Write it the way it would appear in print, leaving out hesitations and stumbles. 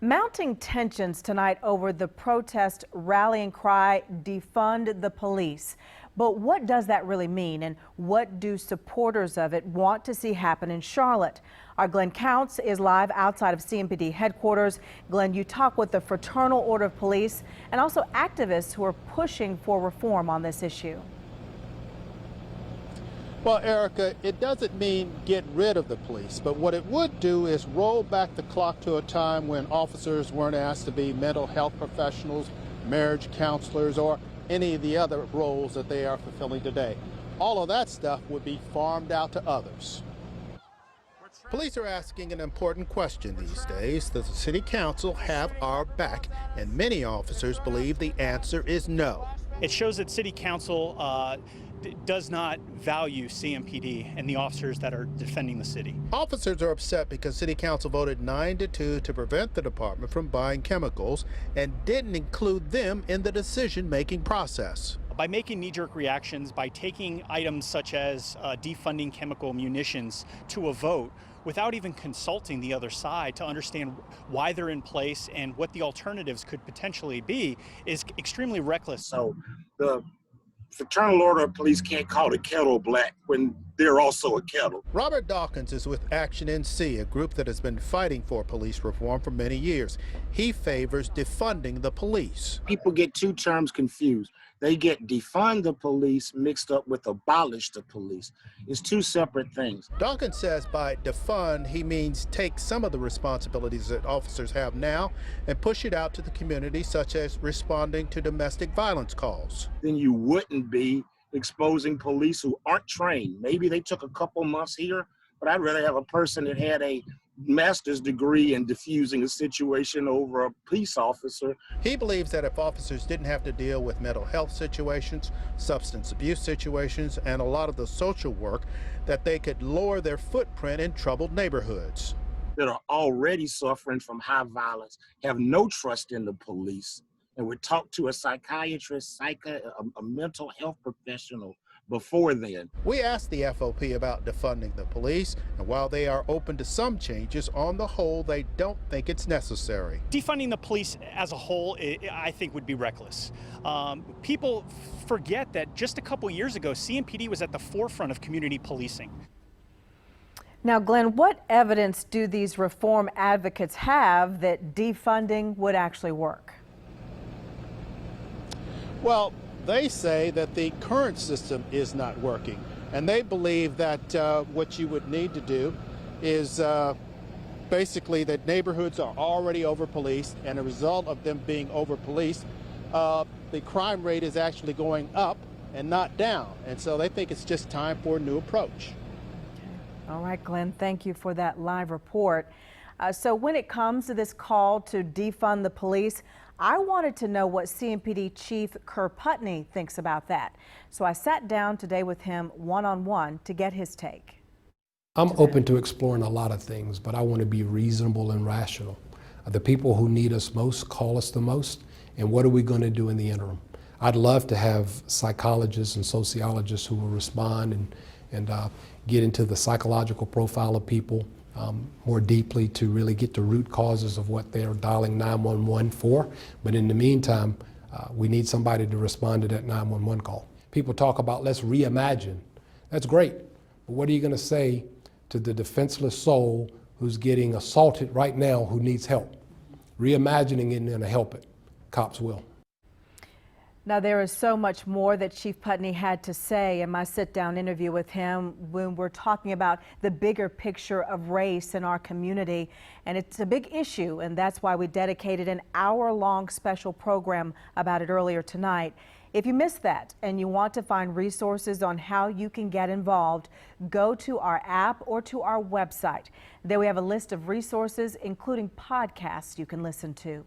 Mounting tensions tonight over the protest rallying cry, defund the police. But what does that really mean, and what do supporters of it want to see happen in Charlotte? Our Glenn Counts is live outside of CMPD headquarters. Glenn, you talk with the Fraternal Order of Police and also activists who are pushing for reform on this issue. Well, Erica, it doesn't mean get rid of the police, but what it would do is roll back the clock to a time when officers weren't asked to be mental health professionals, marriage counselors, or any of the other roles that they are fulfilling today. All of that stuff would be farmed out to others. Police are asking an important question these days. Does the city council have our back? And many officers believe the answer is no. It shows that city council does not value CMPD and the officers that are defending the city. Officers are upset because city council voted 9-2 to prevent the department from buying chemicals and didn't include them in the decision-making process. By making knee-jerk reactions, by taking items such as defunding chemical munitions to a vote without even consulting the other side to understand why they're in place and what the alternatives could potentially be is extremely reckless. So the Fraternal Order of Police can't call the kettle black when they're also a kettle. Robert DAWKINS is with Action NC, a group that has been fighting for police reform for many years. He favors defunding the police. People get two terms confused. They get defund the police mixed up with abolish the police. It's two separate things. DAWKINS says by defund, he means take some of the responsibilities that officers have now and push it out to the community, such as responding to domestic violence calls. Then you wouldn't be exposing police who aren't trained. Maybe they took a couple months here, but I'd rather have a person that had a master's degree in diffusing a situation over a police officer. He believes that if officers didn't have to deal with mental health situations, substance abuse situations, and a lot of the social work, that they could lower their footprint in troubled neighborhoods. That are already suffering from high violence, have no trust in the police, and would talk to a psychiatrist, a mental health professional before then. We asked the FOP about defunding the police, and while they are open to some changes, on the whole, they don't think it's necessary. Defunding the police as a whole, I think, would be reckless. People forget that just a couple years ago, CMPD was at the forefront of community policing. Now, Glenn, what evidence do these reform advocates have that defunding would actually work? Well, they say that the current system is not working, and they believe that what you would need to do is basically that neighborhoods are already over-policed, and a result of them being over-policed, the crime rate is actually going up and not down, and so they think it's just time for a new approach. All right, Glenn, thank you for that live report. So when it comes to this call to defund the police, I wanted to know what CMPD Chief KERR PUTNEY thinks about that. So I sat down today with him one-on-one to get his take. I'm open to exploring a lot of things, but I want to be reasonable and rational. The people who need us most call us the most, and what are we going to do in the interim? I'd love to have psychologists and sociologists who will respond and get into the psychological profile of people more deeply to really get to root causes of what they're dialing 911 for. But in the meantime, we need somebody to respond to that 911 call. People talk about let's reimagine. That's great, but what are you going to say to the defenseless soul who's getting assaulted right now who needs help? Reimagining isn't going to help it. Cops will. Now, there is so much more that Chief Putney had to say in my sit-down interview with him when we're talking about the bigger picture of race in our community. And it's a big issue, and that's why we dedicated an hour-long special program about it earlier tonight. If you missed that and you want to find resources on how you can get involved, go to our app or to our website. There we have a list of resources, including podcasts you can listen to.